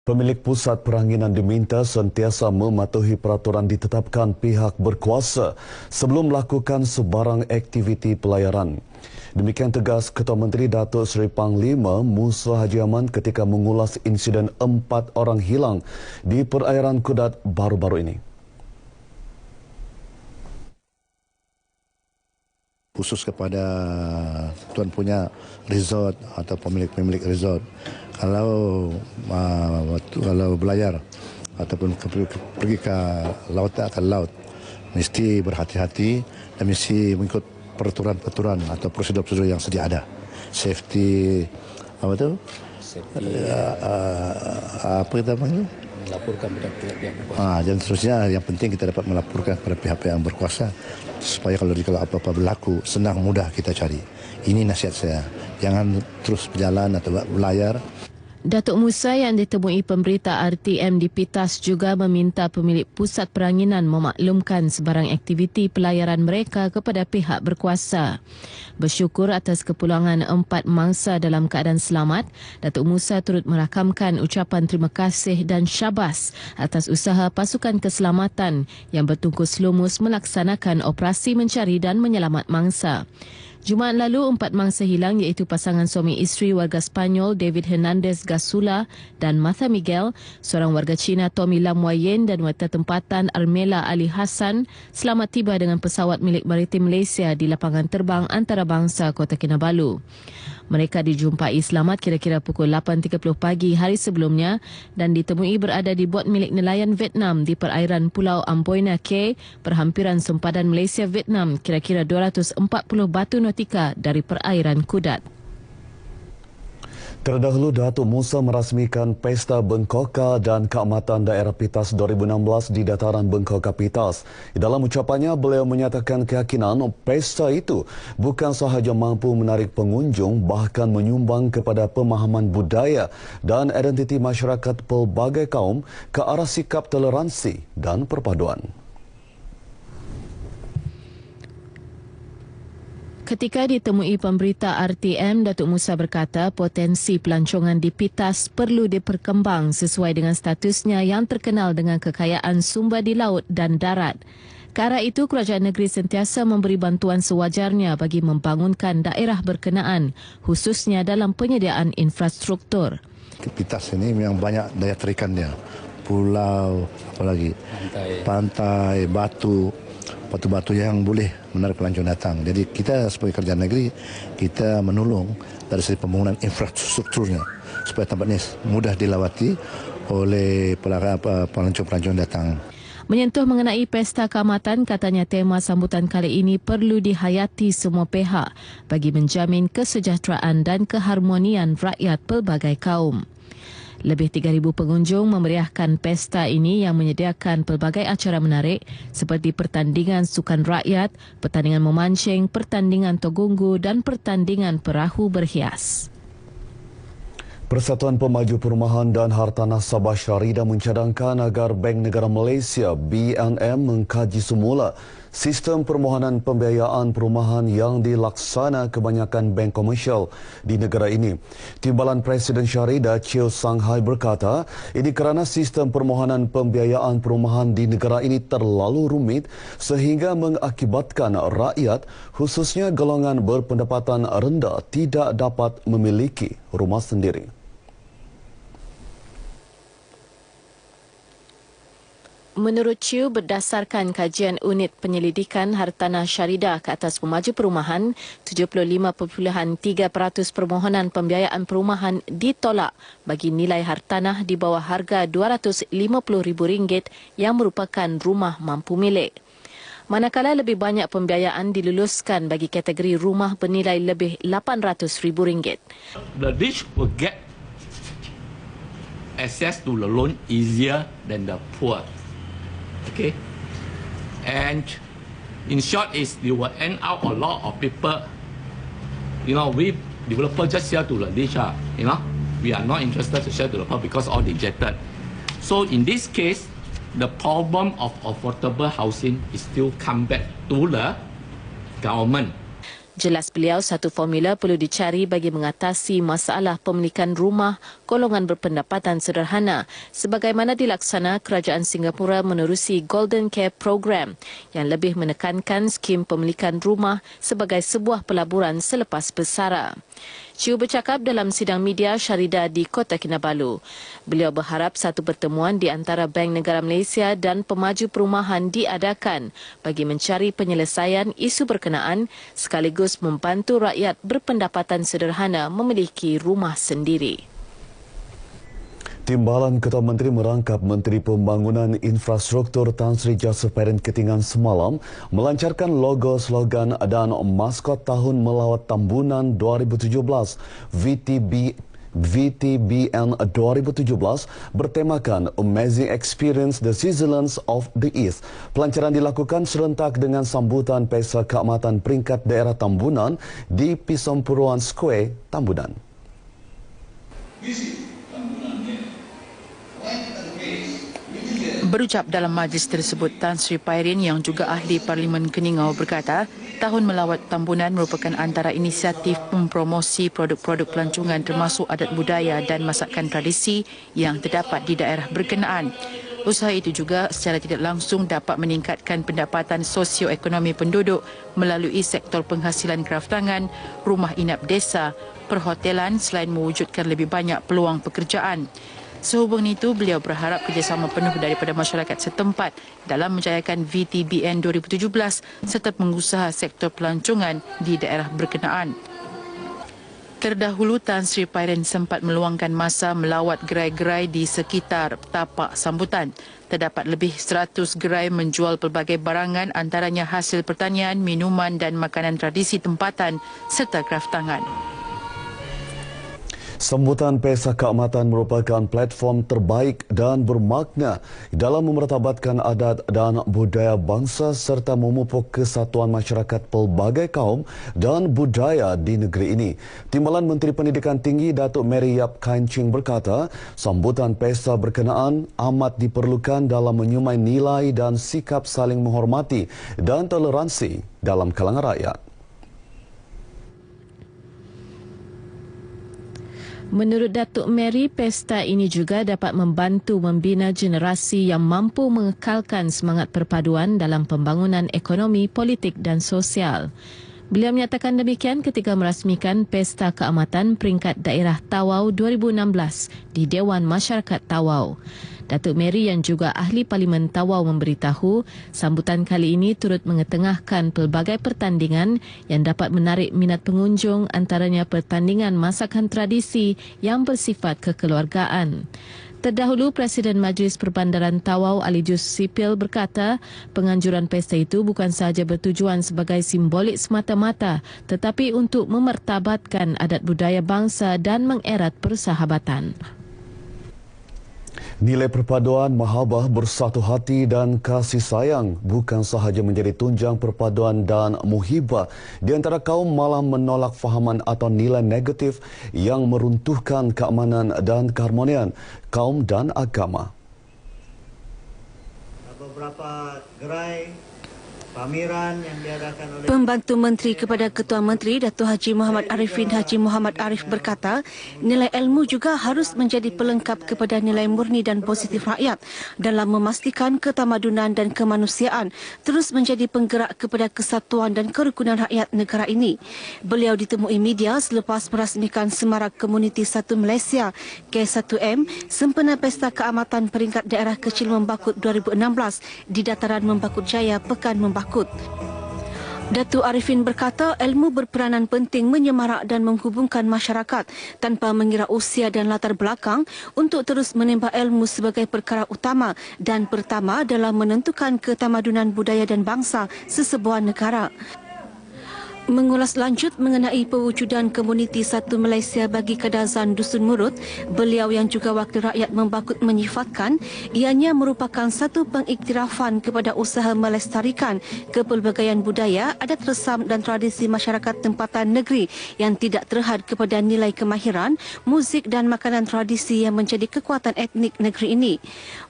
Pemilik pusat peranginan diminta sentiasa mematuhi peraturan ditetapkan pihak berkuasa sebelum melakukan sebarang aktiviti pelayaran. Demikian tegas Ketua Menteri Datuk Seri Panglima Musa Haji Aman ketika mengulas insiden 4 orang hilang di perairan Kudat baru-baru ini. Khusus kepada tuan punya resort atau pemilik resort, kalau belayar ataupun pergi ke laut, mesti berhati-hati dan mesti mengikut peraturan-peraturan atau prosedur-prosedur yang sedia ada. Safety, apa tu? Apa kita panggil? Melaporkan kepada pihak berkuasa. Dan seterusnya, yang penting kita dapat melaporkan kepada pihak-pihak yang berkuasa supaya kalau apa-apa berlaku senang mudah kita cari. Ini nasihat saya, jangan terus berjalan atau berlayar. Datuk Musa yang ditemui pemberita RTM di Pitas juga meminta pemilik pusat peranginan memaklumkan sebarang aktiviti pelayaran mereka kepada pihak berkuasa. Bersyukur atas kepulangan 4 mangsa dalam keadaan selamat, Datuk Musa turut merakamkan ucapan terima kasih dan syabas atas usaha pasukan keselamatan yang bertungkus lumus melaksanakan operasi mencari dan menyelamat mangsa. Jumaat lalu, 4 mangsa hilang iaitu pasangan suami isteri warga Spanyol David Hernandez Gasula dan Martha Miguel, seorang warga Cina Tommy Lam Wayen dan wanita tempatan Armela Ali Hassan selamat tiba dengan pesawat milik Maritim Malaysia di lapangan terbang antarabangsa Kota Kinabalu. Mereka dijumpai selamat kira-kira pukul 8.30 pagi hari sebelumnya dan ditemui berada di bot milik nelayan Vietnam di perairan Pulau Amboina Cay, perhampiran sempadan Malaysia-Vietnam, kira-kira 240 batu nautika dari perairan Kudat. Terdahulu, Datuk Musa merasmikan Pesta Bengkoka dan Keamatan Daerah Pitas 2016 di dataran Bengkoka Pitas. Dalam ucapannya, beliau menyatakan keyakinan pesta itu bukan sahaja mampu menarik pengunjung, bahkan menyumbang kepada pemahaman budaya dan identiti masyarakat pelbagai kaum ke arah sikap toleransi dan perpaduan. Ketika ditemui pemberita RTM, Datuk Musa berkata potensi pelancongan di Pitas perlu diperkembang sesuai dengan statusnya yang terkenal dengan kekayaan sumber di laut dan darat. Ke arah itu, kerajaan negeri sentiasa memberi bantuan sewajarnya bagi membangunkan daerah berkenaan, khususnya dalam penyediaan infrastruktur. Pitas ini memang banyak daya tarikan dia. Pulau, apa lagi? Pantai, batu-batu yang boleh menarik pelancong datang. Jadi kita sebagai kerajaan negeri, kita menolong dari segi pembangunan infrastrukturnya supaya tempat ini mudah dilawati oleh pelancong-pelancong datang. Menyentuh mengenai Pesta Keamatan, katanya tema sambutan kali ini perlu dihayati semua pihak bagi menjamin kesejahteraan dan keharmonian rakyat pelbagai kaum. Lebih 3,000 pengunjung memeriahkan pesta ini yang menyediakan pelbagai acara menarik seperti pertandingan sukan rakyat, pertandingan memancing, pertandingan togunggu dan pertandingan perahu berhias. Persatuan Pemaju Perumahan dan Hartanah Sabah Syaridah mencadangkan agar Bank Negara Malaysia BNM mengkaji semula sistem permohonan pembiayaan perumahan yang dilaksana kebanyakan bank komersial di negara ini. Timbalan Presiden Syaridah Chiu Sang Hai berkata, ini kerana sistem permohonan pembiayaan perumahan di negara ini terlalu rumit sehingga mengakibatkan rakyat, khususnya golongan berpendapatan rendah, tidak dapat memiliki rumah sendiri. Menurut Chiu, berdasarkan kajian unit penyelidikan Hartanah Syaridah ke atas pemaju perumahan, 75.3% permohonan pembiayaan perumahan ditolak bagi nilai hartanah di bawah harga RM250,000 yang merupakan rumah mampu milik. Manakala lebih banyak pembiayaan diluluskan bagi kategori rumah bernilai lebih RM800,000. The rich will get access to the loan easier than the poor. Okay, and in short is you will end up a lot of people, we developer just sell to the rich, we are not interested to sell to the poor because all dejected. So in this case, the problem of affordable housing is still come back to the government. Jelas beliau, satu formula perlu dicari bagi mengatasi masalah pemilikan rumah golongan berpendapatan sederhana sebagaimana dilaksana Kerajaan Singapura menerusi Golden Care Program yang lebih menekankan skim pemilikan rumah sebagai sebuah pelaburan selepas bersara. Chiu bercakap dalam sidang media Syarida di Kota Kinabalu. Beliau berharap satu pertemuan di antara Bank Negara Malaysia dan pemaju perumahan diadakan bagi mencari penyelesaian isu berkenaan sekaligus membantu rakyat berpendapatan sederhana memiliki rumah sendiri. Timbalan Ketua Menteri merangkap Menteri Pembangunan Infrastruktur Tan Sri Joseph Perin Ketinggan semalam melancarkan logo, slogan dan maskot Tahun Melawat Tambunan 2017 VTBN 2017 bertemakan Amazing Experience the Seasons of the East. Pelancaran dilakukan serentak dengan sambutan Pesta Keamatan Peringkat Daerah Tambunan di Pisompuruan Square, Tambunan. Berucap dalam majlis tersebut, Tan Sri Pairin yang juga ahli Parlimen Keningau berkata, Tahun Melawat Tambunan merupakan antara inisiatif mempromosi produk-produk pelancongan termasuk adat budaya dan masakan tradisi yang terdapat di daerah berkenaan. Usaha itu juga secara tidak langsung dapat meningkatkan pendapatan sosioekonomi penduduk melalui sektor penghasilan kraftangan, rumah inap desa, perhotelan selain mewujudkan lebih banyak peluang pekerjaan. Sehubung itu, beliau berharap kerjasama penuh daripada masyarakat setempat dalam menjayakan VTBN 2017 serta pengusaha sektor pelancongan di daerah berkenaan. Terdahulu, Tan Sri Pairin sempat meluangkan masa melawat gerai-gerai di sekitar tapak sambutan. Terdapat lebih 100 gerai menjual pelbagai barangan antaranya hasil pertanian, minuman dan makanan tradisi tempatan serta kraftangan. Sambutan Pesta Keamatan merupakan platform terbaik dan bermakna dalam memertabatkan adat dan budaya bangsa serta memupuk kesatuan masyarakat pelbagai kaum dan budaya di negeri ini. Timbalan Menteri Pendidikan Tinggi Datuk Mary Yap Khain Ching berkata, sambutan pesta berkenaan amat diperlukan dalam menyumai nilai dan sikap saling menghormati dan toleransi dalam kalangan rakyat. Menurut Datuk Mary, pesta ini juga dapat membantu membina generasi yang mampu mengekalkan semangat perpaduan dalam pembangunan ekonomi, politik dan sosial. Beliau menyatakan demikian ketika merasmikan Pesta Keamatan Peringkat Daerah Tawau 2016 di Dewan Masyarakat Tawau. Datuk Mary yang juga ahli Parlimen Tawau memberitahu sambutan kali ini turut mengetengahkan pelbagai pertandingan yang dapat menarik minat pengunjung antaranya pertandingan masakan tradisi yang bersifat kekeluargaan. Terdahulu, Presiden Majlis Perbandaran Tawau Ali Jus Sipil berkata penganjuran pesta itu bukan sahaja bertujuan sebagai simbolik semata-mata tetapi untuk memertabatkan adat budaya bangsa dan mengerat persahabatan. Nilai perpaduan, mahabbah, bersatu hati dan kasih sayang bukan sahaja menjadi tunjang perpaduan dan muhibah di antara kaum, malah menolak fahaman atau nilai negatif yang meruntuhkan keamanan dan keharmonian kaum dan agama. Beberapa gerai pameran yang diadakan oleh Pembantu Menteri kepada Ketua Menteri Datuk Haji Muhammad Arifin Haji Muhammad Arif berkata, nilai ilmu juga harus menjadi pelengkap kepada nilai murni dan positif rakyat dalam memastikan ketamadunan dan kemanusiaan terus menjadi penggerak kepada kesatuan dan kerukunan rakyat negara ini. Beliau ditemui media selepas merasmikan Semarak Komuniti 1 Malaysia K1M sempena Pesta Keamatan Peringkat Daerah Kecil Membakut 2016 di Dataran Membakut Jaya, Pekan Membakut. Datuk Arifin berkata ilmu berperanan penting menyemarak dan menghubungkan masyarakat tanpa mengira usia dan latar belakang untuk terus menimba ilmu sebagai perkara utama dan pertama dalam menentukan ketamadunan budaya dan bangsa sesebuah negara. Mengulas lanjut mengenai pewujudan Komuniti 1 Malaysia bagi Kadazan Dusun Murut, beliau yang juga wakil rakyat Membakut menyifatkan ianya merupakan satu pengiktirafan kepada usaha melestarikan kepelbagaian budaya, adat resam dan tradisi masyarakat tempatan negeri yang tidak terhad kepada nilai kemahiran, muzik dan makanan tradisi yang menjadi kekuatan etnik negeri ini.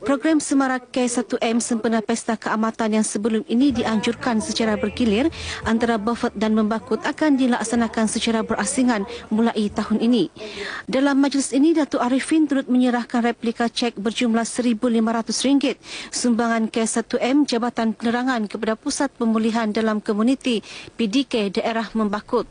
Program Semarak K1M sempena Pesta Keamatan yang sebelum ini dianjurkan secara bergilir antara Beaufort dan membakut akan dilaksanakan secara berasingan mulai tahun ini. Dalam majlis ini, Datuk Arifin turut menyerahkan replika cek berjumlah RM1,500 sumbangan K1M Jabatan Penerangan kepada Pusat Pemulihan dalam Komuniti PDK daerah Membakut.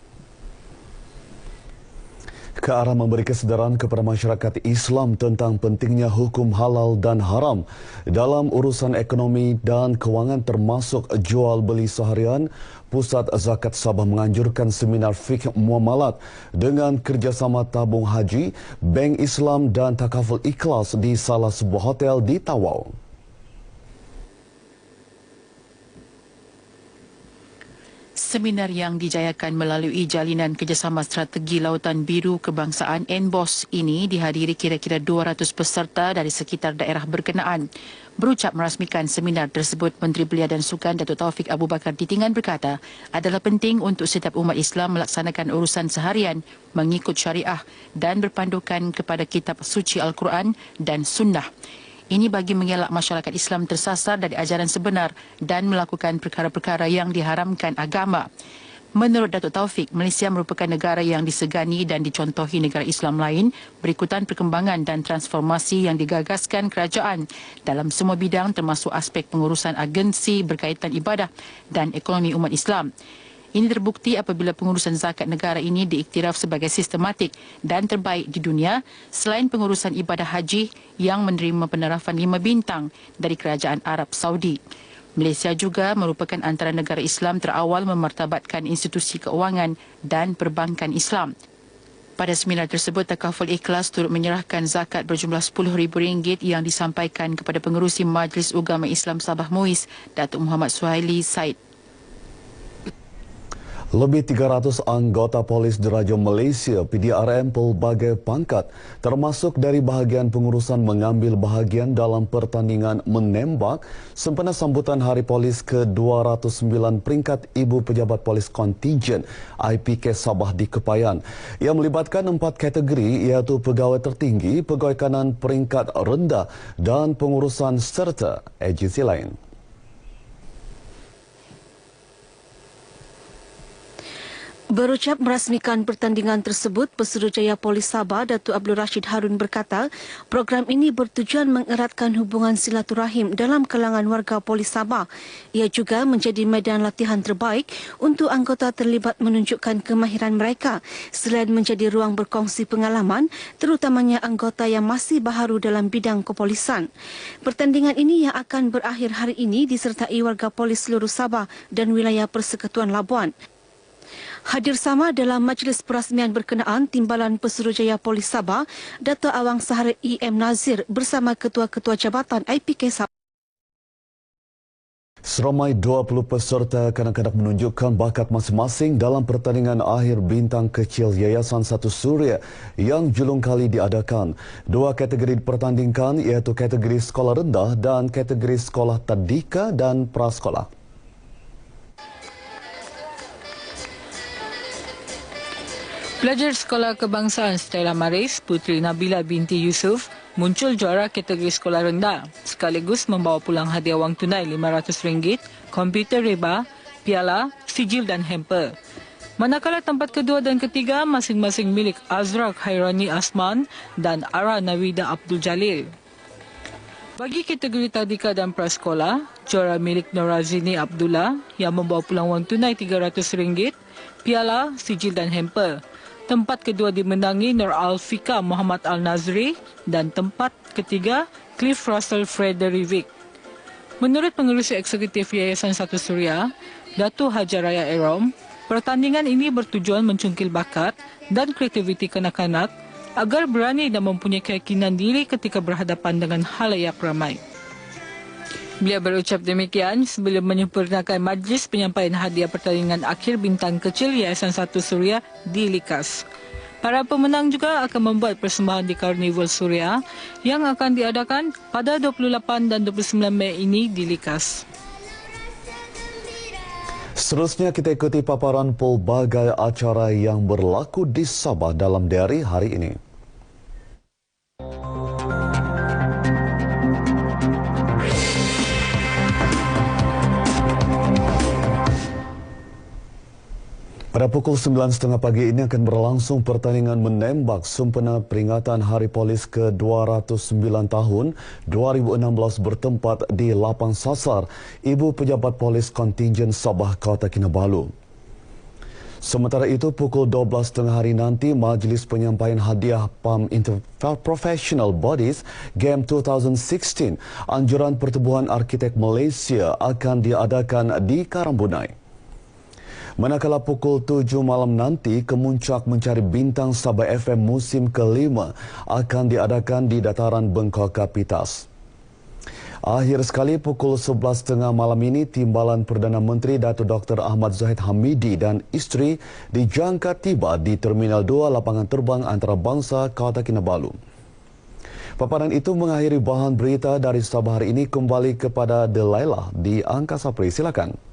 Ke arah memberi kesedaran kepada masyarakat Islam tentang pentingnya hukum halal dan haram dalam urusan ekonomi dan kewangan termasuk jual beli seharian, Pusat Zakat Sabah menganjurkan seminar fikih muamalat dengan kerjasama tabung haji, Bank Islam dan Takaful Ikhlas di salah sebuah hotel di Tawau. Seminar yang dijayakan melalui Jalinan Kerjasama Strategi Lautan Biru Kebangsaan NBOS ini dihadiri kira-kira 200 peserta dari sekitar daerah berkenaan. Berucap merasmikan seminar tersebut, Menteri Belia dan Sukan Datuk Taufik Abu Bakar Ditingan berkata, adalah penting untuk setiap umat Islam melaksanakan urusan seharian mengikut syariah dan berpandukan kepada kitab suci Al-Quran dan Sunnah. Ini bagi mengelak masyarakat Islam tersasar dari ajaran sebenar dan melakukan perkara-perkara yang diharamkan agama. Menurut Datuk Taufik, Malaysia merupakan negara yang disegani dan dicontohi negara Islam lain berikutan perkembangan dan transformasi yang digagaskan kerajaan dalam semua bidang termasuk aspek pengurusan agensi berkaitan ibadah dan ekonomi umat Islam. Ini terbukti apabila pengurusan zakat negara ini diiktiraf sebagai sistematik dan terbaik di dunia selain pengurusan ibadah haji yang menerima penerapan 5 bintang dari Kerajaan Arab Saudi. Malaysia juga merupakan antara negara Islam terawal memartabatkan institusi keuangan dan perbankan Islam. Pada seminar tersebut, Takaful Ikhlas turut menyerahkan zakat berjumlah RM10,000 yang disampaikan kepada pengerusi Majlis Ugama Islam Sabah Muiz, Datuk Muhammad Suhaili Said. Lebih 300 anggota polis diraja Malaysia PDRM pelbagai pangkat termasuk dari bahagian pengurusan mengambil bahagian dalam pertandingan menembak sempena sambutan Hari Polis ke-209 peringkat Ibu Pejabat Polis Kontingen IPK Sabah di Kepayan. Ia melibatkan 4 kategori iaitu pegawai tertinggi, pegawai kanan peringkat rendah dan pengurusan serta agensi lain. Berucap merasmikan pertandingan tersebut, Pesuruhjaya Polis Sabah Datuk Abdul Rashid Harun berkata, program ini bertujuan mengeratkan hubungan silaturahim dalam kalangan warga Polis Sabah. Ia juga menjadi medan latihan terbaik untuk anggota terlibat menunjukkan kemahiran mereka selain menjadi ruang berkongsi pengalaman, terutamanya anggota yang masih baharu dalam bidang kepolisan. Pertandingan ini yang akan berakhir hari ini disertai warga polis seluruh Sabah dan wilayah Persekutuan Labuan. Hadir sama dalam majlis perasmian berkenaan Timbalan Pesuruhjaya Polis Sabah, Dato' Awang Sahara E.M. Nazir bersama Ketua-Ketua Jabatan IPK Sabah. Seramai 20 peserta kanak-kanak menunjukkan bakat masing-masing dalam pertandingan akhir bintang kecil Yayasan Satu Suria yang julung kali diadakan. 2 kategori dipertandingkan iaitu kategori sekolah rendah dan kategori sekolah tadika dan prasekolah. Pelajar Sekolah Kebangsaan Stella Maris, Puteri Nabila binti Yusof, muncul juara kategori sekolah rendah sekaligus membawa pulang hadiah wang tunai RM500, komputer reba, piala, sijil dan hamper. Manakala tempat kedua dan ketiga masing-masing milik Azra Khairani Asman dan Ara Nawida Abdul Jalil. Bagi kategori tadika dan prasekolah, juara milik Norazini Abdullah yang membawa pulang wang tunai RM300, piala, sijil dan hamper. Tempat kedua dimenangi Nur Alfika Muhammad Al-Nazri dan tempat ketiga Cliff Russell Frederick. Menurut pengerusi eksekutif Yayasan Satu Suria, Datuk Hajaraya Erom, pertandingan ini bertujuan mencungkil bakat dan kreativiti kanak-kanak agar berani dan mempunyai keyakinan diri ketika berhadapan dengan halayak ramai. Beliau berucap demikian sebelum menyempurnakan majlis penyampaian hadiah pertandingan akhir bintang kecil Yayasan Satu Suria di Likas. Para pemenang juga akan membuat persembahan di Karnival Suria yang akan diadakan pada 28 dan 29 Mei ini di Likas. Seterusnya kita ikuti paparan pelbagai acara yang berlaku di Sabah dalam diari hari ini. Pada pukul 9.30 pagi ini akan berlangsung pertandingan menembak sempena peringatan Hari Polis ke-209 tahun 2016 bertempat di Lapang Sasar, Ibu Pejabat Polis Kontingen Sabah Kota Kinabalu. Sementara itu, pukul 12.30 hari nanti, Majlis Penyampaian Hadiah PAM Interprofessional Bodies Game 2016 Anjuran Pertubuhan Arkitek Malaysia akan diadakan di Karambunai. Manakala pukul 7 malam nanti, Kemuncak Mencari Bintang Sabah FM musim ke-5 akan diadakan di dataran Bengkok Kapitas. Akhir sekali, pukul 11.30 malam ini, Timbalan Perdana Menteri Datuk Dr. Ahmad Zahid Hamidi dan isteri dijangka tiba di Terminal 2 Lapangan Terbang Antarabangsa Kota Kinabalu. Paparan itu mengakhiri bahan berita dari Sabah hari ini. Kembali kepada Delilah di Angkasa Pri. Silakan.